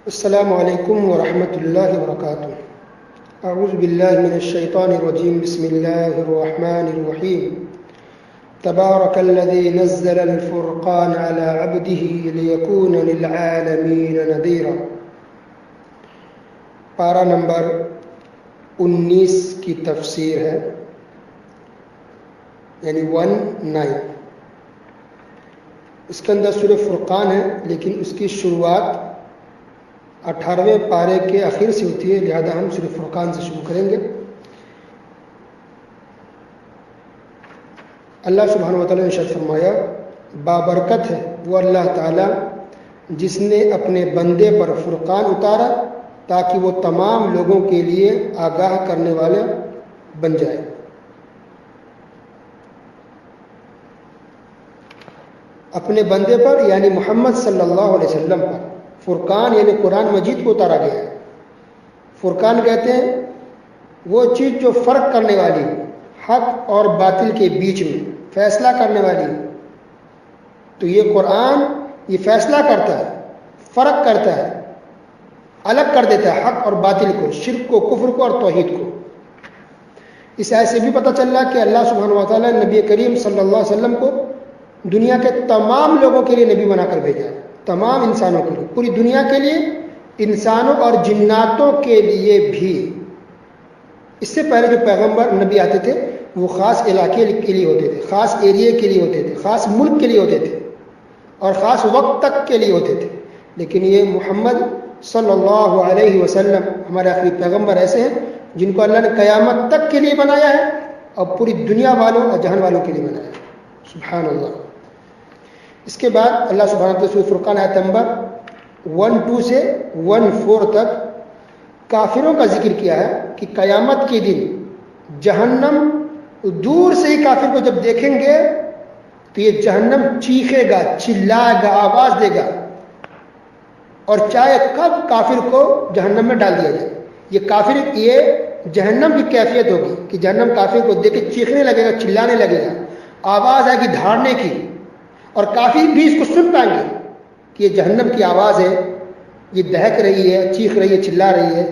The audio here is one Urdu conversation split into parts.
السلام علیکم ورحمۃ اللہ وبرکاتہ۔ اعوذ باللہ من الشیطان الرجیم، بسم اللہ الرحمن الرحیم۔ تبارک الذی نزل الفرقان علی عبده لیکون للعالمین نذیرا۔ پارہ نمبر 19 کی تفسیر ہے، یعنی 19۔ اس کے اندر سورہ فرقان ہے، لیکن اس کی شروعات 18ویں پارے کے آخر سے ہوتی ہے، لہذا ہم سورہ فرقان سے شروع کریں گے۔ اللہ سبحانہ وتعالیٰ نے ارشاد فرمایا، بابرکت ہے وہ اللہ تعالیٰ جس نے اپنے بندے پر فرقان اتارا تاکہ وہ تمام لوگوں کے لیے آگاہ کرنے والا بن جائے۔ اپنے بندے پر یعنی محمد صلی اللہ علیہ وسلم پر فرقان یعنی قرآن مجید کو اتارا گیا ہے۔ فرقان کہتے ہیں وہ چیز جو فرق کرنے والی، حق اور باطل کے بیچ میں فیصلہ کرنے والی۔ تو یہ قرآن یہ فیصلہ کرتا ہے، فرق کرتا ہے، الگ کر دیتا ہے حق اور باطل کو، شرک کو، کفر کو اور توحید کو۔ اس آیت سے بھی پتہ چل رہا کہ اللہ سبحانہ وتعالیٰ نے نبی کریم صلی اللہ علیہ وسلم کو دنیا کے تمام لوگوں کے لیے نبی بنا کر بھیجا ہے، تمام انسانوں کے لیے، پوری دنیا کے لیے، انسانوں اور جناتوں کے لیے بھی۔ اس سے پہلے جو پیغمبر نبی آتے تھے وہ خاص علاقے کے لیے ہوتے تھے، خاص ایریے کے لیے ہوتے تھے، خاص ملک کے لیے ہوتے تھے اور خاص وقت تک کے لیے ہوتے تھے۔ لیکن یہ محمد صلی اللہ علیہ وسلم ہمارے آخری پیغمبر ایسے ہیں جن کو اللہ نے قیامت تک کے لیے بنایا ہے اور پوری دنیا والوں اور جہان والوں کے لیے بنایا ہے۔ سبحان اللہ۔ اس کے بعد اللہ سبحانہ وتعالیٰ سورہ فرقان آیت نمبر 12 سے 14 تک کافروں کا ذکر کیا ہے کہ قیامت کے دن جہنم دور سے ہی کافر کو جب دیکھیں گے تو یہ جہنم چیخے گا، چلائے گا، آواز دے گا، اور چاہے کب کافر کو جہنم میں ڈال دیا جائے۔ یہ جہنم کی کیفیت ہوگی کہ جہنم کافر کو دیکھ کے چیخنے لگے گا، چلانے لگے گا، آواز آئے گی دھاڑنے کی، اور کافر بھی اس کو سن پائیں گے کہ یہ جہنم کی آواز ہے، یہ دہک رہی ہے، چیخ رہی ہے، چلا رہی ہے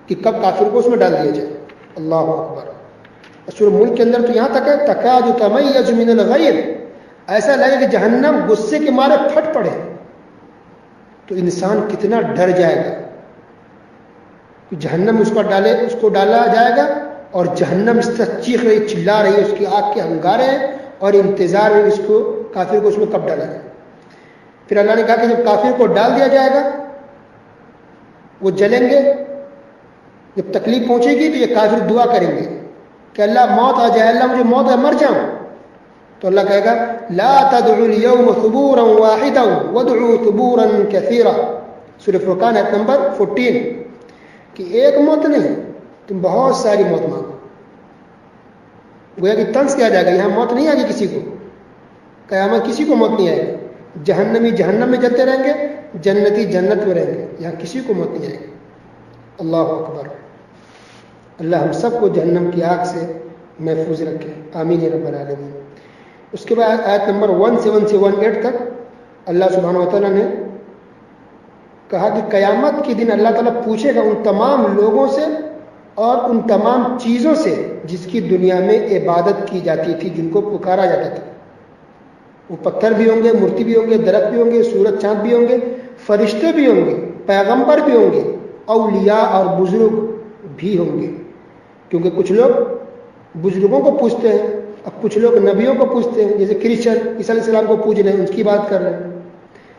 کہ کب کافر کو اس میں ڈال دیا جائے۔ اللہ اکبر۔ سورہ ملک کے اندر تو یہاں تک ہے تکاد تمیز من الغیظ، ایسا لگے کہ جہنم غصے کے مارے پھٹ پڑے۔ تو انسان کتنا ڈر جائے گا کہ جہنم اس کو ڈالا جائے گا، اور جہنم اس طرح چیخ رہی، چلا رہی ہے، اس کی آگ کے انگارے ہیں اور انتظار میں اس کو کافر کو اس میں کب ڈالا جائے۔ پھر اللہ نے کہا کہ جب کافر کو ڈال دیا جائے گا وہ جلیں گے، جب تکلیف پہنچے گی تو یہ کافر دعا کریں گے کہ اللہ موت آ جائے، اللہ مجھے موت ہے، مر جاؤں۔ تو اللہ کہے گا لا تدعوا اليوم ثبورا واحدا وادعوا ثبورا كثيرا۔ سورہ فرقان آیت نمبر 14 کہ ایک موت نہیں، تم بہت ساری موت مانگو۔ گویا کہ طنز کیا جائے گا، یہاں موت نہیں آئے گی کسی کو، قیامت کسی کو موت نہیں آئے گی۔ جہنمی جہنم میں جلتے رہیں گے، جنتی جنت میں رہیں گے، یہاں کسی کو موت نہیں آئے گی۔ اللہ اکبر۔ اللہ ہم سب کو جہنم کی آگ سے محفوظ رکھے، آمین یا رب العالمین۔ اس کے بعد آیت نمبر 17 سے 18 تک اللہ سبحانہ وتعالیٰ نے کہا کہ قیامت کے دن اللہ تعالیٰ پوچھے گا ان تمام لوگوں سے اور ان تمام چیزوں سے جس کی دنیا میں عبادت کی جاتی تھی، جن کو پکارا جاتا تھا۔ وہ پتھر بھی ہوں گے، مورتی بھی ہوں گے، درخت بھی ہوں گے، سورج چاند بھی ہوں گے، فرشتے بھی ہوں گے، پیغمبر بھی ہوں گے، اولیاء اور بزرگ بھی ہوں گے۔ کیونکہ کچھ لوگ بزرگوں کو پوچھتے ہیں، اب کچھ لوگ نبیوں کو پوچھتے ہیں، جیسے کرسچن عیسیٰ علیہ السلام کو پوچھ رہے ہیں، اس کی بات کر رہے ہیں۔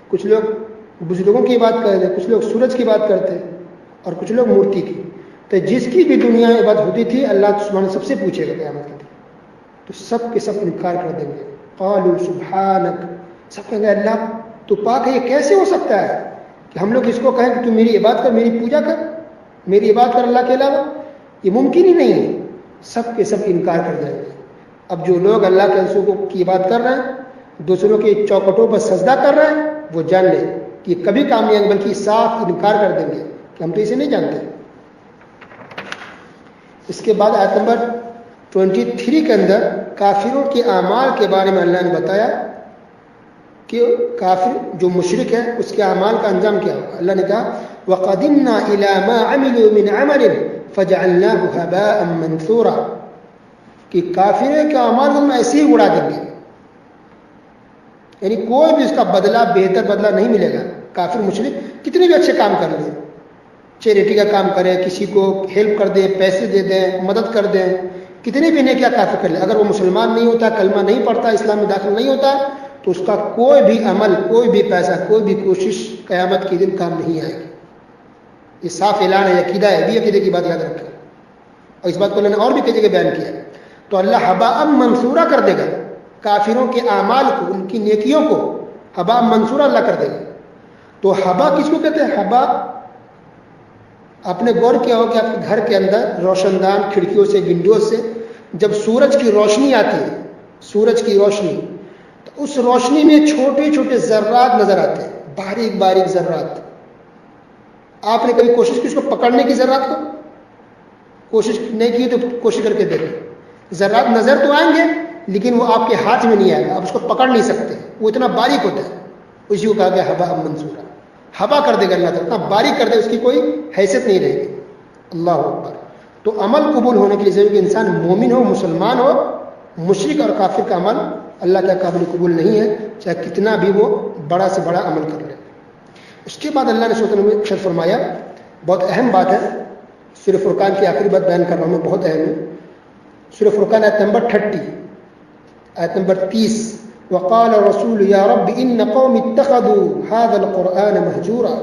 کچھ لوگ بزرگوں کی بات کر رہے ہیں، کچھ لوگ سورج کی بات کرتے ہیں، اور کچھ لوگ مورتی کی۔ تو جس کی بھی دنیا میں عبادت ہوتی تھی اللہ سبحانہ سب سے پوچھے گا قیامت کے دن، تو سب کے سب انکار کر دیں گے۔ قالوا سبحانک، سب کہیں گے اللہ تو پاک ہے، یہ کیسے ہو سکتا ہے کہ ہم لوگ اس کو کہیں کہ تو میری عبادت کر، میری پوجا کر، میری عبادت کر اللہ کے علاوہ، یہ ممکن ہی نہیں ہے۔ سب کے سب انکار کر جائیں گے۔ اب جو لوگ اللہ کے رسول کی بات کر رہے ہیں، دوسروں کے چوکٹوں پر سجدہ کر رہے ہیں، وہ جان لیں کہ کبھی کام نہیں آئے، بلکہ صاف انکار کر دیں گے کہ ہم تو اسے نہیں جانتے۔ اس کے بعد آیت نمبر 23 کے اندر کافروں کے اعمال کے بارے میں اللہ نے بتایا کہ کافر جو مشرک ہے اس کے اعمال کا انجام کیا ہوگا۔ اللہ نے کہا وَقَدِمْنَا إِلَى مَا عَمِلُوا مِنْ عَمَلٍ فَجَعَلْنَاهُ هَبَاءً مَنْثُورًا کہ کافروں کے اعمال ہم ایسے ہی اڑا دیں گے، یعنی کوئی بھی اس کا بدلہ بہتر بدلہ نہیں ملے گا. کافر مشرک کتنے بھی اچھے کام کر لیں، چیریٹی کا کام کریں، کسی کو ہیلپ کر دیں، پیسے دے دیں، مدد کر دیں، کتنے بھی نیکیاں کافر کر لیں، اگر وہ مسلمان نہیں ہوتا، کلمہ نہیں پڑھتا، اسلام میں داخل نہیں ہوتا، تو اس کا کوئی بھی عمل، کوئی بھی پیسہ، کوئی بھی کوشش قیامت کے دن کام نہیں آئے گی. یہ صاف اعلان ہے، عقیدہ ہے، بھی عقیدے کی بات یاد رکھیں. اور اس بات کو اللہ نے اور بھی کئی جگہ بیان کیا. تو اللہ حباء منصورا کر دے گا کافروں کے اعمال کو، ان کی نیکیوں کو حباء منصورا اللہ کر دے گا. تو حبا کس کو کہتے ہیں؟ حبا، آپ نے غور کیا ہو کہ آپ کے گھر کے اندر روشن دان کھڑکیوں سے، ونڈوز سے جب سورج کی روشنی آتی ہے، سورج کی روشنی، تو اس روشنی میں چھوٹے چھوٹے ذرات نظر آتے ہیں، باریک باریک ذرات. آپ نے کبھی کوشش کی اس کو پکڑنے کی، ذرات کو کوشش نہیں کی تو کوشش کر کے دیکھیں. ذرات نظر تو آئیں گے لیکن وہ آپ کے ہاتھ میں نہیں آئے گا، آپ اس کو پکڑ نہیں سکتے، وہ اتنا باریک ہوتا ہے. اسی کو کہا گیا حباء منصورا. حبا کر دے گا اللہ تعالیٰ، اتنا باریک کر دے، اس کی کوئی حیثیت نہیں رہے گی. اللہ اکبر. تو عمل قبول ہونے کے لیے ضروری کہ انسان مومن ہو، مسلمان ہو. مشرک اور کافر کا عمل اللہ کے قابل قبول نہیں ہے، چاہے کتنا بھی وہ بڑا سے بڑا عمل کر لے. اس کے بعد اللہ نے سورۃ میں ارشاد فرمایا، بہت اہم بات ہے، سورہ فرقان کی آخری بات بیان کر رہا ہوں میں، بہت اہم ہے. سورہ فرقان آیت نمبر 30، آیت نمبر 30، وقال الرسول یا رب ان قوم اتخذوا هذا القرآن مہجورا.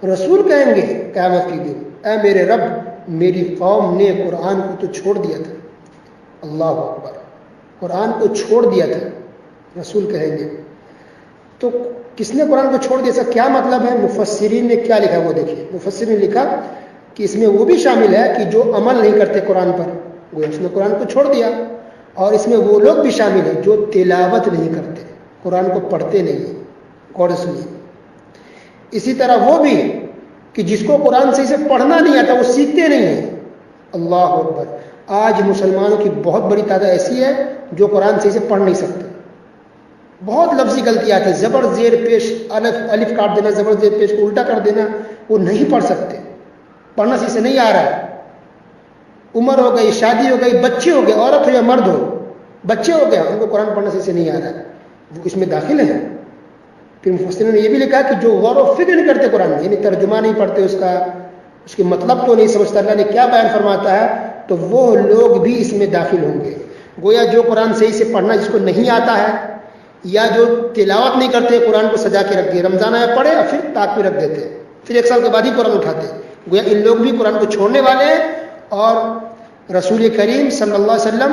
رسول کہیں گے قیامت کے دن، اے میرے رب، میری قوم نے قرآن کو تو چھوڑ دیا تھا. اللہ اکبر. قرآن کو چھوڑ دیا تھا، رسول کہیں گے. تو کس نے قرآن کو چھوڑ دیا؟ اس کا کیا مطلب ہے؟ مفسرین نے کیا لکھا وہ دیکھیے. مفسرین نے لکھا کہ اس میں وہ بھی شامل ہے کہ جو عمل نہیں کرتے قرآن پر، وہ اس نے قرآن کو چھوڑ دیا. اور اس میں وہ لوگ بھی شامل ہیں جو تلاوت نہیں کرتے، قرآن کو پڑھتے نہیں ہیں. غور سنیے. اسی طرح وہ بھی کہ جس کو قرآن صحیح سے پڑھنا نہیں آتا، وہ سیکھتے نہیں ہیں. اللہ اکبر. آج مسلمانوں کی بہت بڑی تعداد ایسی ہے جو قرآن صحیح سے پڑھ نہیں سکتے. بہت لفظی غلطی آتی ہے، زبر زیر پیش، الف کاٹ دینا، زبر زیر پیش کو الٹا کر دینا، وہ نہیں پڑھ سکتے. پڑھنا صحیح سے نہیں آ رہا ہے. عمر ہو گئی، شادی ہو گئی، بچے ہو گئے، عورت ہو یا مرد ہو، بچے ہو گئے، ان کو قرآن پڑھنا صحیح سے نہیں آ رہا ہے، وہ اس میں داخل ہیں. پھر مفسرین نے یہ بھی لکھا کہ جو غور و فکر نہیں کرتے قرآن میں، یعنی ترجمہ نہیں پڑھتے، اس کے مطلب تو نہیں سمجھتا اللہ نے کیا بیان فرماتا ہے، تو وہ لوگ بھی اس میں داخل ہوں گے. گویا جو قرآن صحیح سے پڑھنا جس کو نہیں آتا ہے، یا جو تلاوت نہیں کرتے، قرآن کو سجا کے رکھ دیے، رمضان آیا پڑھے اور پھر تاک پہ رکھ دیتے، پھر 1 سال کے بعد ہی قرآن اٹھاتے، گویا ان لوگ بھی قرآن کو چھوڑنے والے ہیں. اور رسول کریم صلی اللہ علیہ وسلم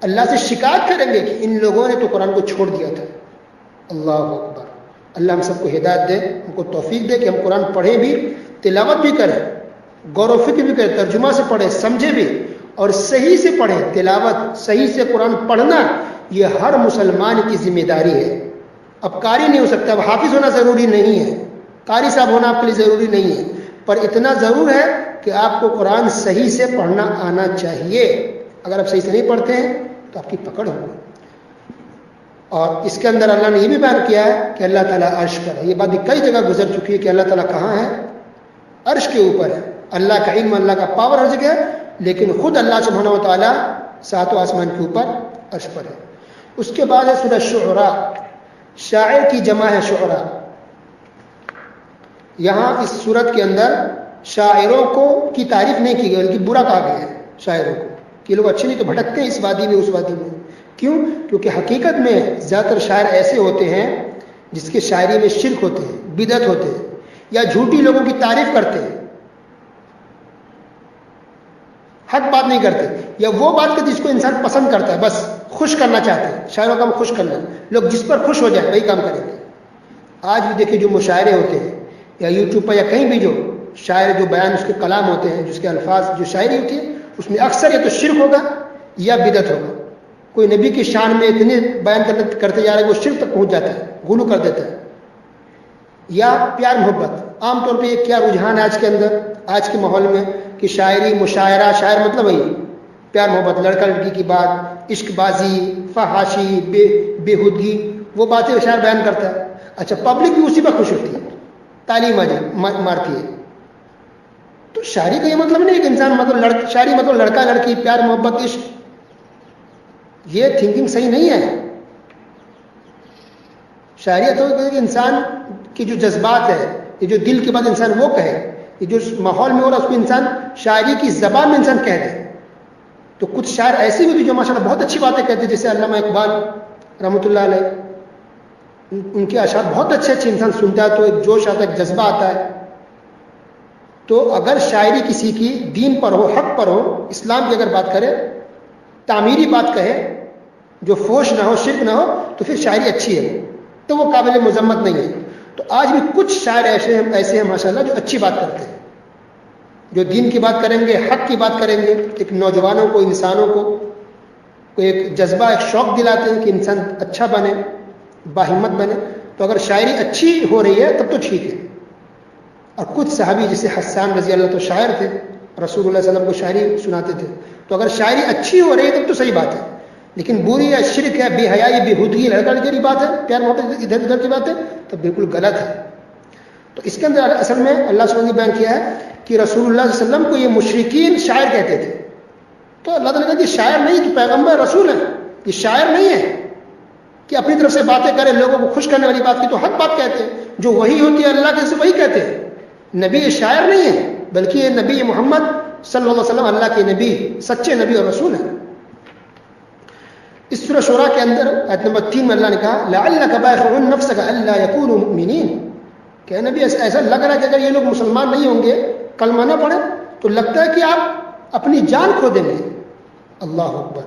اللہ سے شکایت کریں گے کہ ان لوگوں نے تو قرآن کو چھوڑ دیا تھا. اللہ اکبر. اللہ ہم سب کو ہدایت دے، ہم کو توفیق دے کہ ہم قرآن پڑھیں بھی، تلاوت بھی کریں، غور و فکر بھی کریں، ترجمہ سے پڑھیں، سمجھے بھی، اور صحیح سے پڑھیں. تلاوت صحیح سے قرآن پڑھنا یہ ہر مسلمان کی ذمہ داری ہے. اب قاری نہیں ہو سکتا، اب حافظ ہونا ضروری نہیں ہے، قاری صاحب ہونا آپ کے لیے ضروری نہیں ہے، پر اتنا ضرور ہے کہ آپ کو قرآن صحیح سے پڑھنا آنا چاہیے. اگر آپ صحیح سے نہیں پڑھتے ہیں تو آپ کی پکڑ ہوگی. اور اس کے اندر اللہ نے یہ بھی بیان کیا ہے کہ اللہ تعالیٰ عرش پر ہے. یہ بات بھی کئی جگہ گزر چکی ہے کہ اللہ تعالیٰ کہاں ہے؟ عرش کے اوپر ہے. اللہ کا علم، اللہ کا پاور ہر جگہ ہے، لیکن خود اللہ سبحانہ و تعالیٰ 7 آسمان کے اوپر عرش پر ہے. اس کے بعد ہے سورہ شعراء. شاعر کی جمع ہے شعراء. یہاں اس سورت کے اندر شاعروں کو کی تعریف نہیں کی گئی بلکہ برا کہا گیا ہے شاعروں کو کہ یہ لوگ اچھے نہیں تو بھٹکتے ہیں اس وادی میں اس وادی میں. کیوں؟ کیونکہ حقیقت میں زیادہ تر شاعر ایسے ہوتے ہیں جس کے شاعری میں شرک ہوتے ہیں، بدعت ہوتے ہیں، یا جھوٹی لوگوں کی تعریف کرتے ہیں، حق بات نہیں کرتے، یا وہ بات کہ جس کو انسان پسند کرتا ہے، بس خوش کرنا چاہتے ہیں. شاعروں کا خوش کرنا، لوگ جس پر خوش ہو جائیں وہی کام کریں گے. آج بھی دیکھیں جو مشاعرے ہوتے ہیں یا یوٹیوب پر یا کہیں بھی جو شاعر جو بیان اس کے کلام ہوتے ہیں، جس کے الفاظ جو شاعری ہوتی ہے، اس میں اکثر یا تو شرک ہوگا یا بدعت ہوگا. کوئی نبی کی شان میں اتنے بیان کرتے جا رہے ہیں وہ شرک تک پہنچ جاتا ہے، غلو کر دیتا ہے. یا پیار محبت. عام طور پہ یہ کیا رجحان ہے آج کے اندر، آج کے ماحول میں، کہ شاعری، مشاعرہ، شاعر مطلب وہی پیار محبت، لڑکا لڑکی کی بات، عشق بازی، فحاشی، بےہودگی، وہ باتیں شاعر بیان کرتا ہے. اچھا، پبلک بھی اسی پر خوش ہوتی ہے، تعلیم مارتی ہے. تو شاعری کا یہ مطلب نہیں کہ انسان مطلب شاعری مطلب لڑکا لڑکی پیار محبت عشق، یہ تھنکنگ صحیح نہیں ہے. شاعری تو کہ انسان کی جو جذبات ہے، یہ جو دل کی بات انسان وہ کہے، یہ جو ماحول میں ہو رہا ہے اس کو انسان شاعری کی زبان میں انسان کہہ دے. تو کچھ شاعر ایسے بھی ہوتے جو ماشاءاللہ بہت اچھی باتیں کہتے ہیں، جیسے علامہ اقبال رحمۃ اللہ علیہ، ان کے اشعار بہت اچھے انسان سنتا ہے تو ایک جوش آتا ہے، ایک جذبہ آتا ہے. تو اگر شاعری کسی کی دین پر ہو، حق پر ہو، اسلام کی اگر بات کرے، تعمیری بات کہے، جو فوش نہ ہو، شرک نہ ہو، تو پھر شاعری اچھی ہے، تو وہ قابل مذمت نہیں ہے. تو آج بھی کچھ شاعر ایسے ہیں ماشاءاللہ جو اچھی بات کرتے ہیں، جو دین کی بات کریں گے، حق کی بات کریں گے، ایک نوجوانوں کو، انسانوں کو ایک جذبہ، ایک شوق دلاتے ہیں کہ انسان اچھا بنے، باہمت بنے. تو اگر شاعری اچھی ہو رہی ہے تب تو ٹھیک ہے. اور کچھ صحابی جیسے حسان رضی اللہ تو شاعر تھے، رسول اللہ صلی اللہ علیہ وسلم کو شاعری سناتے تھے. تو اگر شاعری اچھی ہو رہی ہے تب تو صحیح بات ہے، لیکن بری ہے، شرک ہے، بے حیائی، بے ہودگی، لڑکڑ کی بات ہے، پیار محبت ادھر ادھر کی بات ہے، تو بالکل غلط ہے. تو اس کے اندر اصل میں اللہ صلی اللہ علیہ وسلم نے بیان کیا ہے کہ رسول اللہ صلی اللہ علیہ وسلم کو یہ مشرکین شاعر کہتے تھے. تو اللہ تعالیٰ نے شاعر نہیں، تو پیغمبر رسول ہے، یہ شاعر نہیں ہے کہ اپنی طرف سے باتیں کرے، لوگوں کو خوش کرنے والی بات کی تو حق بات کہتے ہیں، جو وہی ہوتی ہے اللہ کے سے وہی کہتے ہیں. نبی یہ شاعر نہیں ہے، بلکہ یہ نبی محمد صلی اللہ علیہ وسلم اللہ کے نبی، سچے نبی اور رسول ہیں. اس سورہ شورا کے اندر آیت نمبر 3 میں اللہ نے کہا لعلک باخع نفسک الا یکونوا مؤمنین، کہ نبی ایسا لگ رہا ہے کہ اگر یہ لوگ مسلمان نہیں ہوں گے، کلمہ نہ پڑھیں، تو لگتا ہے کہ آپ اپنی جان کھو دیں گے. اللہ اکبر.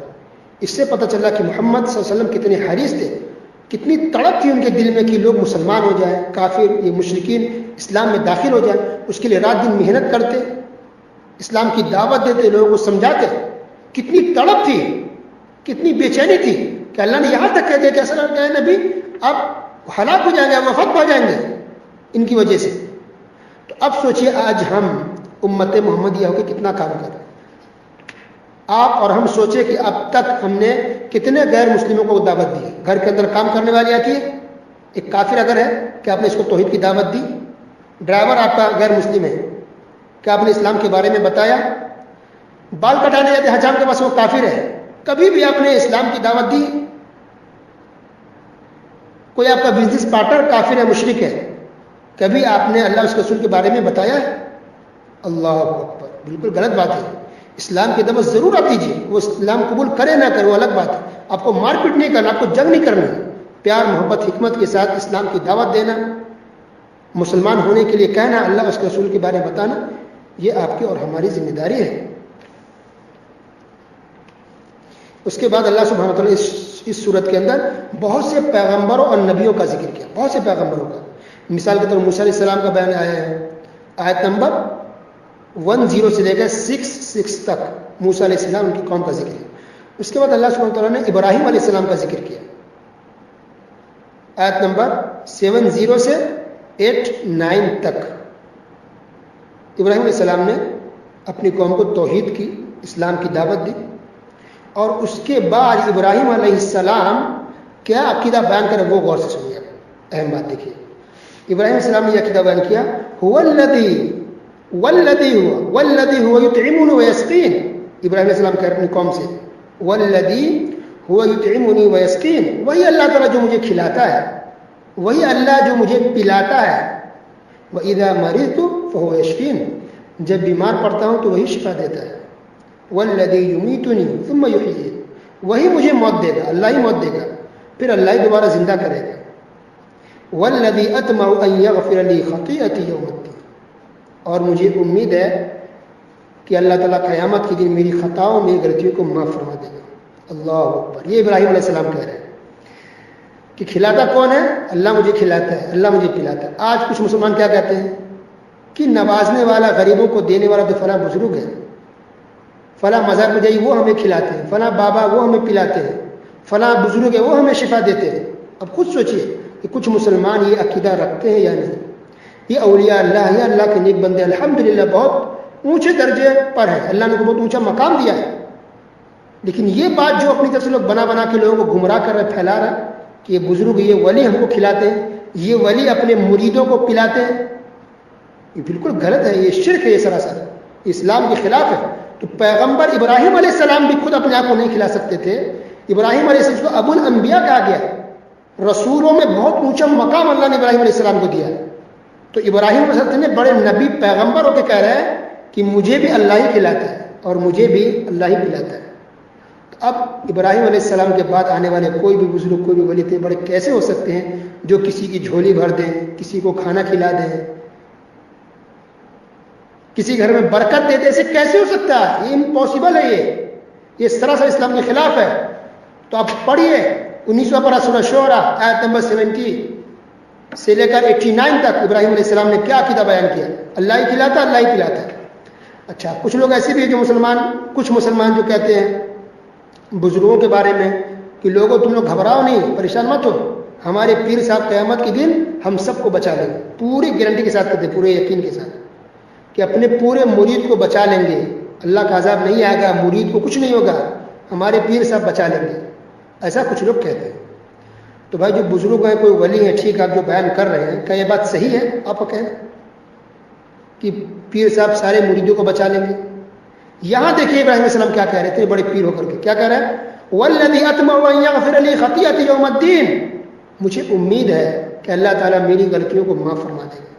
اس سے پتہ چلا کہ محمد صلی اللہ علیہ وسلم کتنے حریص تھے، کتنی تڑپ تھی ان کے دل میں کہ لوگ مسلمان ہو جائیں، کافر یہ مشرکین اسلام میں داخل ہو جائیں. اس کے لیے رات دن محنت کرتے، اسلام کی دعوت دیتے، لوگوں کو سمجھاتے. کتنی تڑپ تھی، کتنی بے چینی تھی کہ اللہ نے یہاں تک کہہ دیا کہ ایسا لگتا ہے نبی آپ ہلاک ہو جائیں گے، وفات پا جائیں گے ان کی وجہ سے. تو اب سوچئے آج ہم امت محمدیہ ہو کے کتنا کام کر رہے ہیں. آپ اور ہم سوچیں کہ اب تک ہم نے کتنے غیر مسلموں کو دعوت دی. گھر کے اندر کام کرنے والی آتی ہے، ایک کافر اگر ہے کہ آپ نے اس کو توحید کی دعوت دی. ڈرائیور آپ کا غیر مسلم ہے کہ آپ نے اسلام کے بارے میں بتایا. بال کٹانے جاتے حجام کے پاس، وہ کافر ہے، کبھی بھی آپ نے اسلام کی دعوت دی. کوئی آپ کا بزنس پارٹنر کافر ہے، مشرک ہے، کبھی آپ نے اللہ اس کے رسول کے بارے میں بتایا ہے؟ اللہ اکبر. بالکل غلط بات ہے. اسلام کی دعوت ضرور آپ دیجیے، وہ اسلام قبول کرے نہ کرے وہ الگ بات ہے. آپ کو مار پیٹ نہیں کرنا، آپ کو جنگ نہیں کرنا، پیار محبت حکمت کے ساتھ اسلام کی دعوت دینا، مسلمان ہونے کے لیے کہنا، اللہ اس کے رسول کے بارے میں بتانا، یہ آپ کی اور ہماری ذمہ داری ہے. اس کے بعد اللہ سبحانہ وتعالی اس صورت کے اندر بہت سے پیغمبروں اور نبیوں کا ذکر کیا، بہت سے پیغمبروں کا. مثال کے طور پر موسیٰ علیہ السلام کا بیان آیا ہے آیت نمبر 10 سے لے کر 6 تک. موسیٰ علیہ السلام ان کی قوم کا ذکر ہے. اس کے بعد اللہ سبحانہ وتعالی نے ابراہیم علیہ السلام کا ذکر کیا آیت نمبر 7 سے 8-9 تک. ابراہیم علیہ السلام نے اپنی قوم کو توحید کی، اسلام کی دعوت دی، اور اس کے بعد ابراہیم علیہ السلام کیا عقیدہ بیان کرے وہ غور سے سنیے. اہم بات دیکھیے، ابراہیم علیہ السلام نے یہ عقیدہ بیان کیا والذی هو یطعمنی ویسقین. ابراہیم علیہ السلام کہہ رہے اپنی قوم سے والذی هو یطعمنی ویسقین، وہی اللہ تعالیٰ جو مجھے کھلاتا ہے، وہی اللہ جو مجھے پلاتا ہے. وَإِذَا مَرِضْتُ فَهُوَ يَشْفِينِ، جب بیمار پڑتا ہوں تو وہی شفا دیتا ہے. وَالَّذِي يُمِيتُنِي ثُمَّ يُحْيِينِ، وہی مجھے موت دے گا، اللہ ہی موت دے گا، پھر اللہ ہی دوبارہ زندہ کرے گا. وَالَّذِي أَطْمَعُ أَن يَغْفِرَ لِي خَطِيئَتِي يَوْمَ الدِّينِ، اور مجھے امید ہے کہ اللہ تعالیٰ قیامت کے دن میری خطاؤں، میری غلطیوں کو معاف فرما دے گا. اللہ اکبر. یہ ابراہیم علیہ السلام کہہ رہے ہیں کہ کھلاتا کون ہے؟ اللہ مجھے کھلاتا ہے، اللہ مجھے پلاتا ہے. آج کچھ مسلمان کیا کہتے ہیں کہ نوازنے والا، غریبوں کو دینے والا تو فلاں بزرگ ہے، فلاں مزار میں جائیے وہ ہمیں کھلاتے ہیں، فلاں بابا وہ ہمیں پلاتے ہیں، فلاں بزرگ ہے وہ ہمیں شفا دیتے ہیں. اب خود سوچئے کہ کچھ مسلمان یہ عقیدہ رکھتے ہیں یا نہیں. یہ اولیاء اللہ، یہ اللہ کے نیک بندے الحمدللہ بہت اونچے درجے پر ہیں، اللہ نے کو بہت اونچا مقام دیا ہے. لیکن یہ بات جو اپنی طرف سے لوگ بنا کے لوگوں کو گمراہ کر رہے، پھیلا رہے کہ یہ بزرگ، یہ ولی ہم کو کھلاتے ہیں، یہ ولی اپنے مریدوں کو پلاتے ہیں، یہ بالکل غلط ہے، یہ شرک ہے، یہ سراسر. اسلام کے خلاف ہے. تو پیغمبر ابراہیم علیہ السلام بھی خود اپنے آپ کو نہیں کھلا سکتے تھے. ابراہیم علیہ السلام کو ابو الانبیاء کہا گیا. رسولوں میں بہت اونچا مقام اللہ نے ابراہیم علیہ السلام کو دیا. تو ابراہیم علیہ السلام نے بڑے نبی پیغمبر ہو کے کہہ رہے ہیں کہ مجھے بھی اللہ ہی کھلاتا ہے اور مجھے بھی اللہ ہی پلاتا ہے. تو اب ابراہیم علیہ السلام کے بعد آنے والے کوئی بھی بزرگ کوئی بھی ولی اتنے بڑے کیسے ہو سکتے ہیں جو کسی کی جھولی بھر دیں, کسی کو کھانا کھلا دیں, کسی گھر میں برکت دے دیں؟ ایسے کیسے ہو سکتا ہے؟ یہ امپاسبل ہے. یہ سراسر اسلام کے خلاف ہے. تو آپ پڑھیے 19واں پارہ سورہ شعراء آیت نمبر 70 سے لے کر 89 تک ابراہیم علیہ السلام نے کیا عقیدہ بیان کیا. اللہ ہی کھلاتا, اللہ ہی پلاتا ہے. اچھا, کچھ لوگ ایسے بھی ہیں جو کچھ مسلمان جو کہتے ہیں بزرگوں کے بارے میں کہ لوگوں تم لوگ گھبراؤ نہیں, پریشان مت ہو, ہمارے پیر صاحب قیامت کے دن ہم سب کو بچا لیں گے. پوری گارنٹی کے ساتھ کہتے ہیں, پورے یقین کے ساتھ کہ اپنے پورے مرید کو بچا لیں گے. اللہ کا عذاب نہیں آئے گا, مرید کو کچھ نہیں ہوگا, ہمارے پیر صاحب بچا لیں گے. ایسا کچھ لوگ کہتے ہیں. تو بھائی جو بزرگ ہیں, کوئی ولی ہیں, ٹھیک آپ جو بیان کر رہے ہیں, کیا یہ بات صحیح ہے؟ آپ کہیں کہ پیر صاحب سارے مریدوں کو بچا لیں گے. یہاں دیکھیے ابراہیم علیہ السلام کیا کہہ رہے تھے, بڑے پیر ہو کر کے کیا کہہ رہے ہیں؟ وَالَّذِي أَطْمَعُ أَن يَغْفِرَ لِي خَطِيئَتِي يَوْمَ الدِّينِ, مجھے امید ہے کہ اللہ تعالیٰ میری غلطیوں کو معاف فرما دے گا.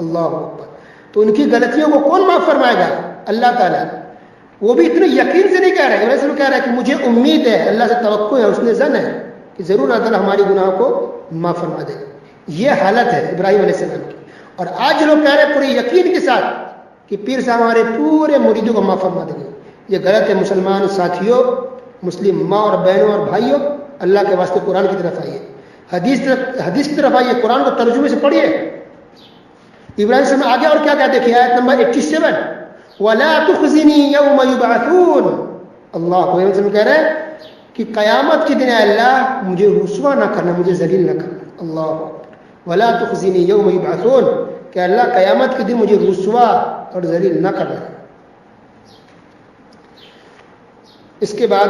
اللہ اکبر. تو ان کی غلطیوں کو کون معاف فرمائے گا؟ اللہ تعالیٰ. وہ بھی اتنے یقین سے نہیں کہہ رہے. ابراہیم علیہ السلام کہہ رہے ہیں کہ مجھے امید ہے, اللہ سے توقع ہے, اس نے ظن ہے کہ ضرور اللہ تعالیٰ ہماری گناہوں کو معاف فرما دے گا. یہ حالت ہے ابراہیم علیہ السلام کی. اور آج لوگ کہہ رہے ہیں پورے یقین کے ساتھ کہ پیر صاحب ہمارے پورے مریدوں کو معاف فرما دیں گے. یہ غلط ہے. مسلمان ساتھیوں, مسلم ماں اور بہنوں اور بھائیوں, اللہ کے واسطے قرآن کی طرف آئیے, حدیث کی طرف آئیے, قرآن کو ترجمے سے پڑھیے. ابراہیم سے آگے اور کیا کہتے ہیں؟ آیت نمبر 87 وَلَا تُخْزِنِي يَوْمَ يُبْعَثُونَ. اللہ کو کہہ رہے ہیں کہ قیامت کے دن اے اللہ مجھے رسوا نہ کرنا, مجھے ذلیل نہ کرنا. اللہ وَلَا تُخْزِنِي يَوْمَ يُبْعَثُونَ, کہ اللہ قیامت کے دن مجھے رسوا اور ذلیل نہ کرنا. اس کے بعد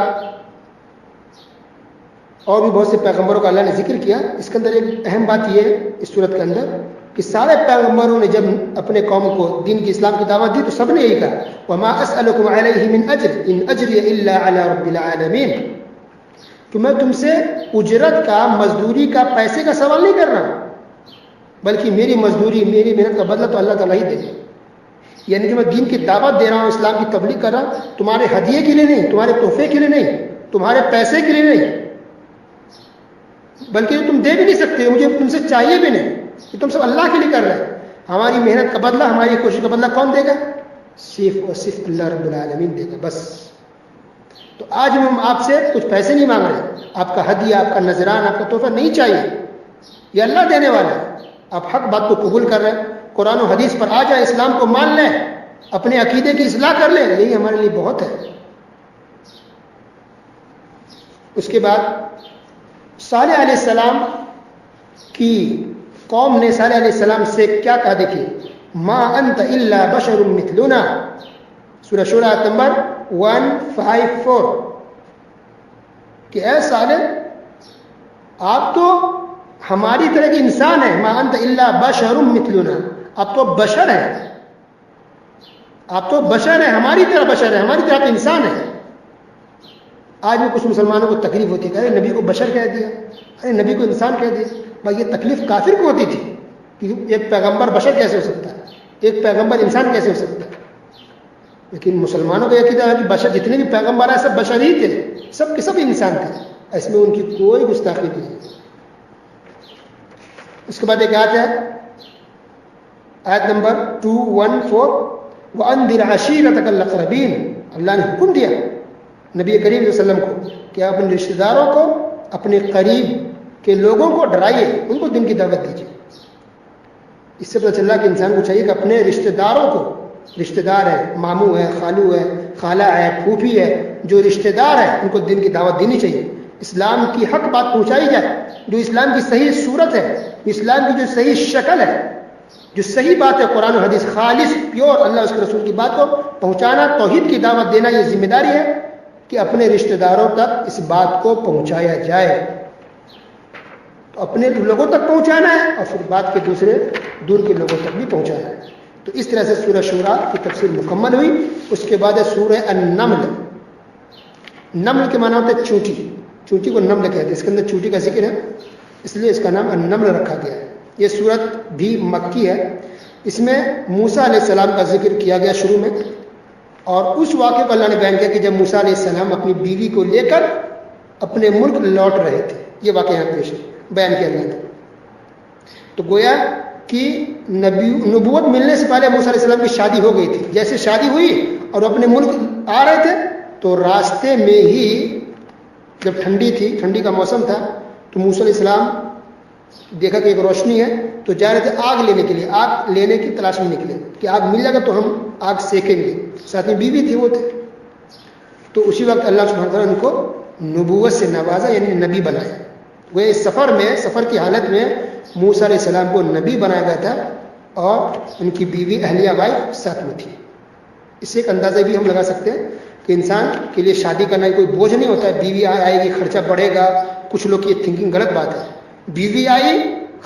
اور بھی بہت سے پیغمبروں کا اللہ نے ذکر کیا. اس کے اندر ایک اہم بات یہ ہے اس صورت کے اندر کہ سارے پیغمبروں نے جب اپنے قوم کو دین کی اسلام کی دعوت دی تو سب نے یہی کہا وَمَا أَسْأَلُكُمْ عَلَيْهِ مِنْ أَجْرٍ إِنْ أَجْرِيَ إِلَّا عَلَىٰ رَبِّ الْعَالَمِينَ, کہ میں تم سے اجرت کا, مزدوری کا, پیسے کا سوال نہیں کر رہا, بلکہ میری مزدوری, میری محنت کا بدلہ تو اللہ تعالیٰ ہی دے گا. یعنی کہ میں دین کی دعوت دے رہا ہوں, اسلام کی تبلیغ کر رہا ہوں, تمہارے ہدیے کے لیے نہیں, تمہارے تحفے کے لیے نہیں, تمہارے پیسے کے لیے نہیں, بلکہ تم دے بھی نہیں سکتے, مجھے تم سے چاہیے بھی نہیں, کہ تم سب اللہ کے لیے کر رہے ہیں. ہماری محنت کا بدلہ, ہماری کوشش کا بدلہ کون دے گا؟ صرف اور صرف اللہ رب العالمین دے گا, بس. تو آج ہم آپ سے کچھ پیسے نہیں مانگ رہے, آپ کا ہدیہ, آپ کا نذران, آپ کا تحفہ نہیں چاہیے, یہ اللہ دینے والا ہے. آپ حق بات کو قبول کر رہے ہیں, قرآن و حدیث پر آ جائیں, اسلام کو مان لیں, اپنے عقیدے کی اصلاح کر لیں, یہی ہمارے لیے بہت ہے. اس کے بعد صالح علیہ السلام کی قوم نے صالح علیہ السلام سے کیا کہا؟ دیکھیے ما انت الا بشر مثلنا, سورہ شورى نمبر 154, کہ اے صالح آپ تو ہماری طرح کے انسان ہیں. ما انت الا بشر مثلنا, آپ تو بشر ہیں, آپ تو بشر ہیں, ہماری طرح بشر ہیں, ہماری طرح کے انسان ہیں. آج بھی کچھ مسلمانوں کو تکلیف ہوتی ہے, ارے نبی کو بشر کہہ دیا, ارے نبی کو انسان کہہ دیا. بھائی یہ تکلیف کافر کو ہوتی تھی کہ ایک پیغمبر بشر کیسے ہو سکتا ہے, ایک پیغمبر انسان کیسے ہو سکتا ہے. لیکن مسلمانوں کا یہ عقیدہ ہے کہ بشر, جتنے بھی پیغمبر ہیں سب بشر ہی تھے, سب کے سب انسان تھے, اس میں ان کی کوئی گستاخی نہیں ہے. اس کے بعد ایک آیت ہے, آیت نمبر 214 وَأَنذِرْ عَشِيرَتَكَ الْأَقْرَبِينَ. اللہ نے حکم دیا نبی کریم صلی اللہ علیہ وسلم کو کہ آپ اپنے رشتہ داروں کو, اپنے قریب کے لوگوں کو ڈرائیے, ان کو دین کی دعوت دیجیے. اس سے پتہ چل رہا کہ انسان کو چاہیے کہ اپنے رشتہ داروں کو, رشتہ دار ہے, ماموں ہے, خالو ہے, خالہ ہے, پھوپھی ہے, جو رشتہ دار ہے ان کو دین کی دعوت دینی چاہیے. اسلام کی حق بات پہنچائی جائے, جو اسلام کی صحیح صورت ہے, اسلام کی جو صحیح شکل ہے, جو صحیح بات ہے, قرآن و حدیث خالص پیور اللہ اس کے رسول کی بات کو پہنچانا, توحید کی دعوت دینا, یہ ذمہ داری ہے کہ اپنے رشتہ داروں تک اس بات کو پہنچایا جائے. تو اپنے لوگوں تک پہنچانا ہے اور پھر بات کے دوسرے دور کے لوگوں تک بھی پہنچانا ہے. تو اس طرح سے سورہ شورا کی تفسیر مکمل ہوئی. اس کے بعد ہے سورہ النمل. نمل کے معنی ہوتا ہے چونٹی. چونٹی کو نمل کہتے ہیں. اس کے اندر چونٹی کا ذکر ہے, اس لیے اس کا نام النمل رکھا گیا ہے. یہ سورت بھی مکی ہے. اس میں موسیٰ علیہ السلام کا ذکر کیا گیا شروع میں, اور اس واقعے کو اللہ نے بیان کیا کہ جب موسیٰ علیہ السلام اپنی بیوی کو لے کر اپنے ملک لوٹ رہے تھے. یہ واقعہ یہاں پیش ہے, بیان کیا گیا تھا. تو گویا کہ نبوت ملنے سے پہلے موسیٰ علیہ السلام کی شادی ہو گئی تھی. جیسے شادی ہوئی اور اپنے ملک آ رہے تھے تو راستے میں ہی جب ٹھنڈی تھی, ٹھنڈی کا موسم تھا, تو موسیٰ علیہ السلام دیکھا کہ ایک روشنی ہے, تو جا رہے تھے آگ لینے کے لیے. آگ لینے کی تلاش میں نکلے کہ آگ مل جائے گا تو ہم آگ سیکیں گے. ساتھ میں بیوی تھی, وہ تھے. تو اسی وقت اللہ سبحانہ وتعالیٰ نے ان کو نبوت سے نوازا, یعنی نبی بنایا. وہ اس سفر کی حالت میں موسیٰ علیہ السلام کو نبی بنایا گیا تھا, اور ان کی بیوی اہلیہ وائف ساتھ میں تھی. اس سے ایک اندازہ بھی ہم لگا سکتے ہیں کہ انسان کے لیے شادی کرنا کوئی بوجھ نہیں ہوتا ہے. بیوی آئے گی, خرچہ بڑھے گا. کچھ لوگ کی یہ تھنکنگ غلط بات ہے. بیوی آئی,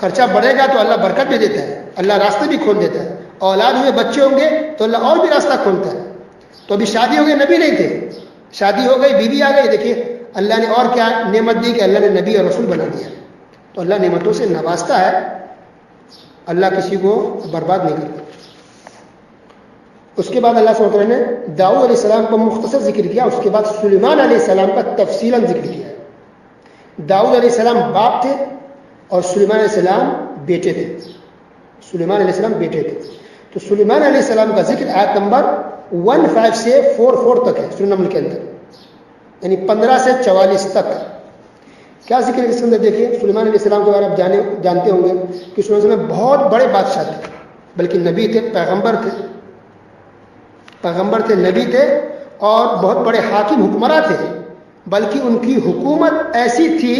خرچہ بڑھے گا تو اللہ برکت بھی دیتا ہے, اللہ راستے بھی کھول دیتا ہے. اولاد ہوئے, بچے ہوں گے تو اللہ اور بھی راستہ کھولتا ہے. تو ابھی شادی ہو گئی, نبی نہیں تھے, شادی ہو گئی, بیوی آ گئی, دیکھیے اللہ نے اور کیا نعمت دی کہ اللہ نے نبی اور رسول بنا دیا. تو اللہ نعمتوں سے نوازتا ہے, اللہ کسی کو برباد نہیں کرتا. اس کے بعد اللہ سبحانہ وتعالیٰ نے داؤد علیہ السلام کا مختصر ذکر کیا. اس کے بعد سلیمان علیہ السلام کا تفصیلاً ذکر کیا. داؤد علیہ السلام باپ تھے اور سلیمان علیہ السلام بیٹے تھے. سلیمان علیہ السلام بیٹے تھے. تو سلیمان علیہ السلام کا ذکر آیت نمبر 15 سے 44 تک ہے سورہ نمل کے اندر, یعنی 15 سے 44 تک. کیا ذکر ہے اس کے اندر؟ دیکھیے, سلیمان علیہ السلام کے بارے میں آپ جانتے ہوں گے کہ سلیمان علیہ السلام بہت بڑے بادشاہ تھے, بلکہ نبی تھے, پیغمبر تھے, نبی تھے, اور بہت بڑے حاکم حکمراں تھے. بلکہ ان کی حکومت ایسی تھی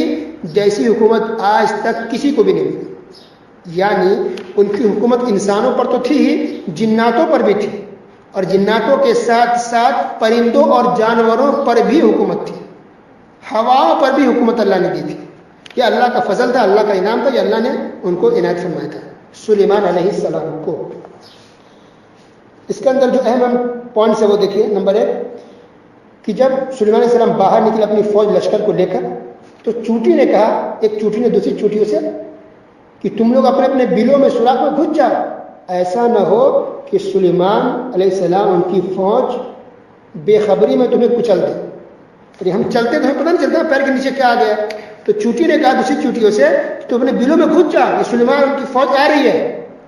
جیسی حکومت آج تک کسی کو بھی نہیں ملی. یعنی ان کی حکومت انسانوں پر تو تھی ہی, جناتوں پر بھی تھی, اور جناتوں کے ساتھ ساتھ پرندوں اور جانوروں پر بھی حکومت تھی. ہواؤں پر بھی حکومت اللہ نے دی تھی. یہ اللہ کا فضل تھا, اللہ کا انعام تھا, یہ اللہ نے ان کو عنایت فرمایا تھا سلیمان علیہ السلام کو. اس کے اندر جو اہم پوائنٹس ہے وہ دیکھیے. نمبر 1 کہ جب سلیمان علیہ السلام باہر نکلے اپنی فوج لشکر کو لے کر, تو چونٹی نے کہا, ایک چونٹی نے دوسری چونٹیوں سے, کہ تم لوگ اپنے اپنے بلوں میں سوراخ میں گھس جاؤ, ایسا نہ ہو کہ سلیمان علیہ السلام ان کی فوج بے خبری میں تمہیں کچل دے. یعنی ہم چلتے تو ہمیں پتہ نہیں چلتا پیر کے نیچے کیا آ گیا. تو چونٹی نے کہا دوسری چونٹیوں سے, تو اپنے بلوں میں گھس جا, کہ سلیمان ان کی فوج آ رہی ہے.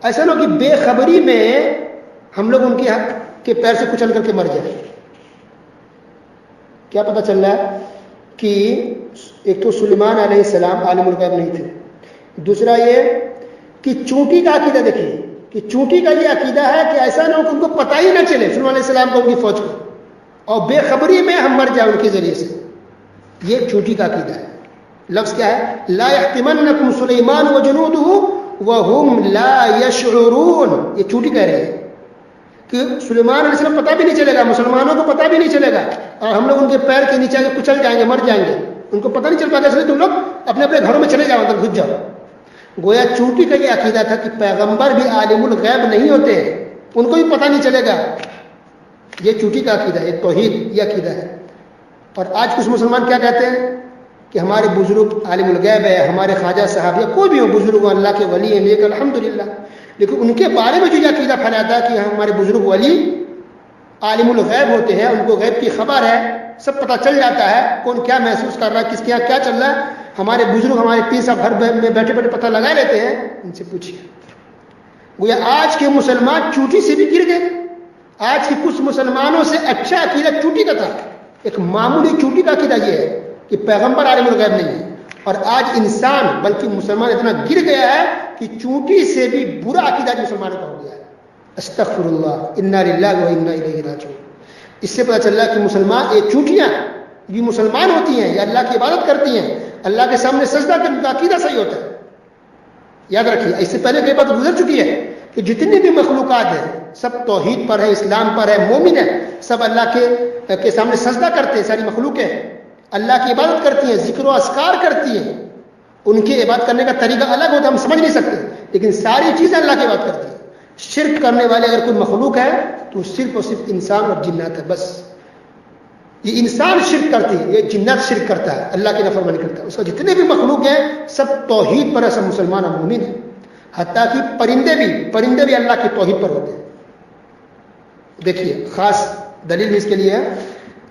ایسا نہ ہو کہ بے خبری میں ہم لوگ ان کے حق کے پیر سے کچل کر کے مر جائیں. کیا پتہ چل رہا ہے کہ ایک تو سلیمان علیہ السلام عالم الغیب نہیں تھے, دوسرا یہ کہ چونٹی کا عقیدہ دیکھیے, کہ چونٹی کا یہ عقیدہ ہے کہ ایسا نہ ہو کہ ان کو پتہ ہی نہ چلے سلیمان علیہ السلام کو, ان کی فوج کو, اور بے خبری میں ہم مر جائیں ان کے ذریعے سے. یہ چونٹی کا عقیدہ ہے. لفظ کیا ہے؟ لا يحتمنكم سلیمان وجنوده وهم لا يشعرون. یہ چونٹی کہہ رہے ہیں کہ سلیمان علیہ السلام پتہ بھی نہیں چلے گا, مسلمانوں کو پتہ بھی نہیں چلے گا, اور ہم لوگ ان کے پیر کے نیچے آگے کچل جائیں گے, مر جائیں گے, ان کو پتہ نہیں چل پائے گا. اس لیے تم لوگ اپنے اپنے گھروں میں چلے جاؤ, اندر گھس جاؤ. گویا چونٹی کا یہ عقیدہ تھا کہ پیغمبر بھی عالم الغیب نہیں ہوتے, ان کو بھی پتہ نہیں چلے گا. یہ چونٹی کا عقیدہ ہے, توحید یہ عقیدہ ہے. اور آج کچھ مسلمان کیا کہتے ہیں کہ ہمارے بزرگ عالم الغیب ہے, ہمارے خواجہ صاحب یا کوئی بھی ہو بزرگ اللہ کے ولی ہیں, لیکن الحمدللہ, لیکن ان کے بارے میں جو یہ عقیدہ پھیلاتا ہے کہ ہمارے بزرگ ولی عالم الغیب ہوتے ہیں, ان کو غیب کی خبر ہے, سب پتہ چل جاتا ہے کون کیا محسوس کر رہا ہے, کس کے یہاں کیا چل رہا ہے. ہمارے بزرگ ہمارے پیر صاحب گھر میں بیٹھے بیٹھے پتہ لگا لیتے ہیں, ان سے پوچھیے. گویا آج کے مسلمان چونٹی سے بھی گر گئے. آج کے کچھ مسلمانوں سے اچھا عقیدہ چونٹی کا تھا. ایک معمولی چونٹی کا عقیدہ یہ ہے کہ پیغمبر عالم الغیب نہیں ہے. اور آج انسان بلکہ مسلمان اتنا گر گیا ہے کہ چونٹی سے بھی برا عقیدہ مسلمانوں کا ہو گیا ہے. استغفر اللہ, انا للہ و انا الیہ راجعون. اس سے پتہ چل رہا ہے کہ مسلمان, یہ چونٹیاں بھی مسلمان ہوتی ہیں, یہ اللہ کی عبادت کرتی ہیں, اللہ کے سامنے سجدہ کرنے کا عقیدہ صحیح ہوتا ہے. یاد رکھیے, اس سے پہلے کئی بات گزر چکی ہے کہ جتنی بھی مخلوقات ہیں سب توحید پر ہے, اسلام پر ہے, مومن ہے, سب اللہ کے سامنے سجدہ کرتے ہیں. ساری مخلوقیں اللہ کی عبادت کرتی ہیں, ذکر و اذکار کرتی ہیں. ان کی عبادت کرنے کا طریقہ الگ ہوتا ہے, ہم سمجھ نہیں سکتے, لیکن ساری چیزیں اللہ کی عبادت کرتی ہیں. شرک کرنے والے اگر کوئی مخلوق ہے تو صرف اور صرف انسان اور جنات ہے بس. یہ انسان شرک کرتی ہے, یہ جنات شرک کرتا ہے, اللہ کی نافرمانی کرتا ہے. اس کا جتنے بھی مخلوق ہیں سب توحید پر ہے, سب مسلمان اور مومن ہیں. حتیٰ کہ پرندے بھی اللہ کی توحید پر ہوتے ہیں. دیکھیے خاص دلیل بھی اس کے لیے ہے.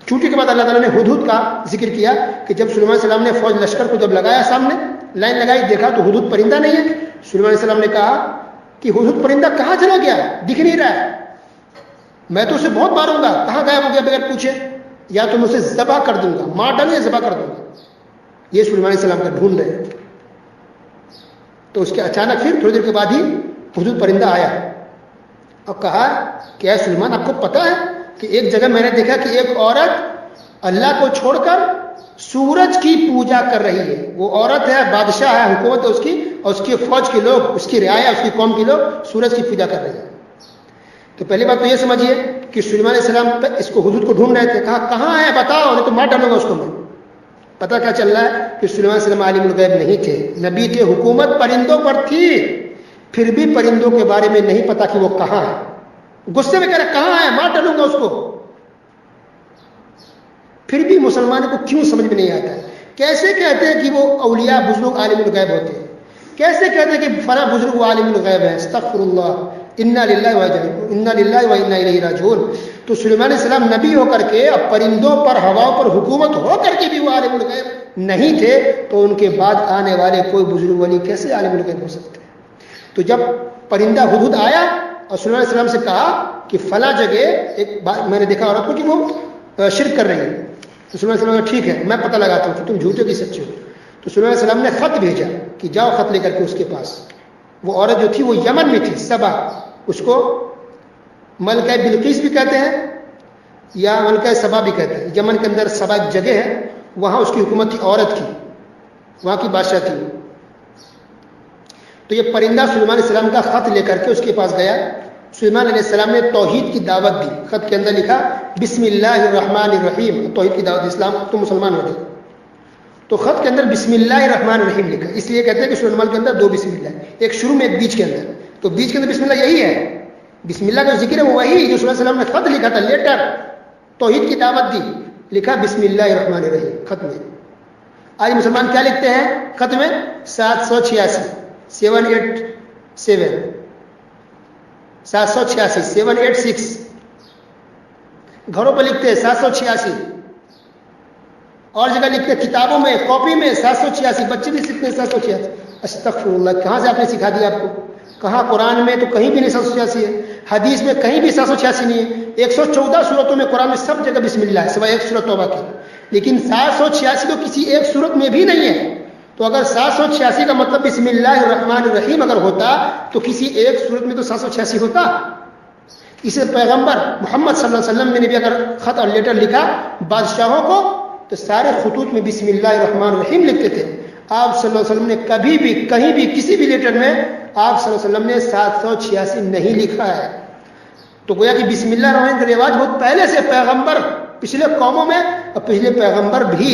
چوٹی کے بعد اللہ تعالیٰ نے ہدہد کا ذکر کیا کہ جب سلیمان علیہ السلام نے فوج لشکر کو جب لگایا, سامنے لائن لگائی, دیکھا تو ہدہد پرندہ نہیں ہے. سلیمان علیہ السلام نے کہا کہ ہدہد پرندہ کہاں چلا گیا, دکھ نہیں رہا ہے, میں تو اسے بہت ماروں گا, کہاں غائب ہو گیا بغیر پوچھے, یا تو میں اسے ذبح کر دوں گا, مار ڈالوں یا ذبح کر دوں گا. یہ سلیمان علیہ السلام کا ڈھونڈ رہے ہیں. تو اس کے اچانک پھر تھوڑی دیر کے بعد ہی ہدہد پرندہ آیا اور کہا کہ اے سلیمان, آپ کو پتا ہے کہ ایک جگہ میں نے دیکھا کہ ایک عورت اللہ کو چھوڑ کر سورج کی پوجا کر رہی ہے. وہ عورت ہے, بادشاہ ہے, حکومت ہے اس کی, اور اس کی فوج کے لوگ, اس کی رعایا, اس کی قوم کے لوگ سورج کی پوجا کر رہے ہیں. تو پہلی بات تو یہ سمجھیے کہ سلیمان علیہ السلام اس کو ہدہد کو ڈھونڈ رہے تھے. کہا کہاں ہے بتاؤ, نہیں تو مار ڈالوں گا اس کو میں. پتہ کیا چل رہا ہے کہ سلیمان علیہ السلام عالم الغیب نہیں تھے, نبی تھے, حکومت پرندوں پر تھی, پھر بھی پرندوں کے بارے میں نہیں پتا کہ وہ کہاں ہے. غصے میں کہہ رہا کہاں ہے, مار ڈالوں گا اس کو. پھر بھی مسلمان کو کیوں سمجھ میں نہیں آتا ہے. کیسے کہتے ہیں کہ وہ اولیاء بزرگ عالم الغیب ہوتے ہیں, کیسے کہتے ہیں کہ فلاں بزرگ وہ عالم الغیب ہے. استغفر اللہ, انا للہ و انا الیہ راجعون. تو سلیمان علیہ السلام نبی ہو کر کے, اب پرندوں پر ہواؤں پر حکومت ہو کر کے بھی وہ عالم الغیب نہیں تھے, تو ان کے بعد آنے والے کوئی بزرگ ولی کیسے عالم الغیب ہو سکتے ہیں. تو جب پرندہ ہدہد آیا اور سلیمان علیہ السلام سے کہا کہ فلاں جگہ ایک بات میں نے دیکھا عورت کو کہ وہ شرک کر رہی ہے, تو سلیمان علیہ السلام نے ٹھیک ہے میں پتہ لگاتا ہوں کہ تم جھوٹے کی سچے ہو. تو سلیمان علیہ السلام نے خط بھیجا کہ جاؤ خط لے کر کے اس کے پاس. وہ عورت جو تھی وہ یمن میں تھی, سبا, اس کو ملکہ بلقیس بھی کہتے ہیں یا ملکہ سبا بھی کہتے ہیں. یمن کے اندر سبا ایک جگہ ہے, وہاں اس کی حکومت تھی, عورت کی, وہاں کی بادشاہ تھی. تو یہ پرندہ سلیمان علیہ السلام کا خط لے کر کے اس کے پاس گیا. سلیمان علیہ السلام نے توحید کی دعوت دی. خط کے اندر لکھا بسم اللہ الرحمن الرحیم, توحید کی دعوت, اسلام تو مسلمان ہو گئے. تو خط کے اندر بسم اللہ الرحمن الرحیم لکھا, اس لیے کہتے ہیں کہ سورہ الملک کے اندر دو بسم اللہ, ایک شروع میں ایک بیچ کے اندر. تو بیچ کے اندر بسم اللہ یہی ہے, بسم اللہ کا ذکر ہے وہ وہی جو سلیمان علیہ السلام نے خط لکھا تھا, لیٹر توحید کی دعوت دی, لکھا بسم اللہ الرحمن الرحیم خط میں. آج مسلمان کیا لکھتے ہیں خط میں, 786 786 786 گھروں پہ لکھتے ہیں 786, اور جگہ لکھتے ہیں کتابوں میں, کاپی میں 786, بچے بھی سیکھتے ہیں 786. استغفر اللہ, کہاں سے آپ نے سکھا دیا آپ کو؟ کہاں قرآن میں تو کہیں بھی نہیں 786 ہے, حدیث میں کہیں بھی 786 نہیں ہے. 114 صورتوں میں قرآن میں سب جگہ بسم اللہ ہے, سوائے ایک سورۃ توبہ کی, لیکن 786 تو کسی ایک صورت میں بھی نہیں ہے. تو اگر 786 کا مطلب بسم اللہ الرحمن الرحیم اگر ہوتا تو کسی ایک صورت میں تو 786 ہوتا. اسے پیغمبر محمد صلی اللہ علیہ وسلم نے بھی اگر خط اور لیٹر لکھا بادشاہوں کو تو سارے خطوط میں بسم اللہ الرحمن الرحیم لکھتے تھے. آپ صلی اللہ علیہ وسلم نے کبھی بھی کہیں بھی کسی بھی لیٹر میں آپ صلی اللہ علیہ وسلم نے 786 نہیں لکھا ہے. تو گویا کہ بسم اللہ الرحمن کا رواج بہت پہلے سے پیغمبر پچھلے قوموں میں اور پچھلے پیغمبر بھی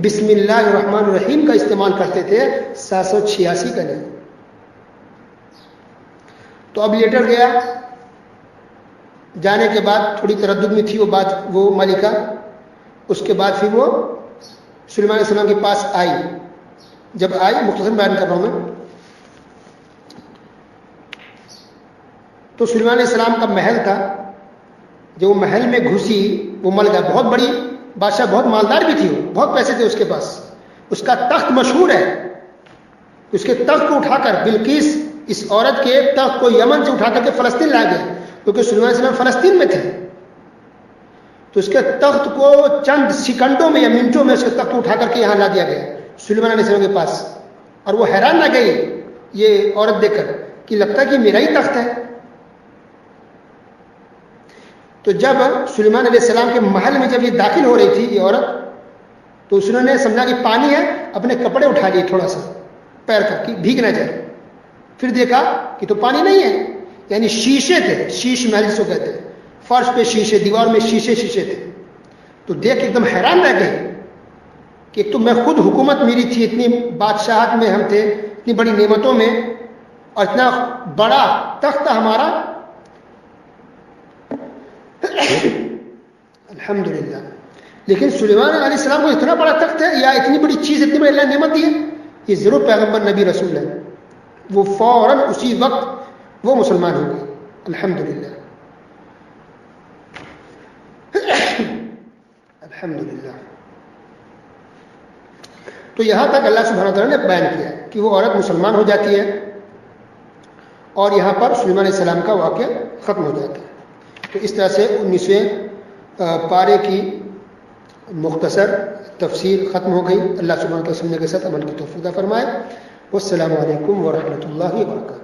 بسم اللہ الرحمن الرحیم کا استعمال کرتے تھے, 786 کا نہیں. تو اب لیٹر گیا, جانے کے بعد تھوڑی تردد میں تھی وہ ملکہ. اس کے بعد پھر وہ سلیمان علیہ السلام کے پاس آئی. جب آئی, مختصر بیان کر رہا ہوں میں, تو سلیمان علیہ السلام کا محل تھا. جو وہ محل میں گھسی وہ مل گیا. بہت بڑی بادشاہ, بہت مالدار بھی تھی, وہ بہت پیسے تھے اس کے پاس. اس کا تخت مشہور ہے. اس کے تخت کو اٹھا کر بلقیس اس عورت کے تخت کو یمن سے اٹھا کر کے فلسطین لا گیا, کیونکہ سلیمان علیہ السلام فلسطین میں تھے. تو اس کے تخت کو چند سیکنڈوں میں یا منٹوں میں اس کے تخت کو اٹھا کر کے یہاں لا دیا گیا سلیمان علیہ السلام کے پاس. اور وہ حیران نہ گئی یہ عورت دیکھ کر کہ لگتا ہے کہ میرا ہی تخت ہے. تو جب سلیمان علیہ السلام کے محل میں جب یہ داخل ہو رہی تھی یہ عورت, تو اس نے سمجھا کہ پانی ہے, اپنے کپڑے اٹھا لیے تھوڑا سا پیر کا کہ بھیگ نہ جائے. پھر دیکھا کہ تو پانی نہیں ہے, یعنی شیشے تھے, شیش محل جس کو کہتے ہیں, فرش پہ شیشے, دیوار میں شیشے تھے. تو دیکھ کے ایک دم حیران رہ گئے کہ ایک تو میں خود حکومت میری تھی, اتنی بادشاہت میں ہم تھے, اتنی بڑی نعمتوں میں, اور اتنا بڑا تخت تھا ہمارا, الحمدللہ. لیکن سلیمان علیہ السلام کو اتنا بڑا تخت ہے یا اتنی بڑی چیز، اتنی بڑی اللہ نعمت دی ہے، یہ ضرور پیغمبر نبی رسول ہے. وہ فوراً اسی وقت وہ مسلمان ہو گئے. الحمدللہ الحمدللہ. تو یہاں تک اللہ سبحانہ وتعالیٰ نے بیان کیا کہ وہ عورت مسلمان ہو جاتی ہے اور یہاں پر سلیمان علیہ السلام کا واقعہ ختم ہو جاتا ہے. تو اس طرح سے 19ویں پارے کی مختصر تفسیر ختم ہو گئی. اللہ سبحانہ وتعالیٰ سننے کے ساتھ عمل کی توفیق عطا فرمائے. والسلام علیکم ورحمۃ اللہ وبرکاتہ.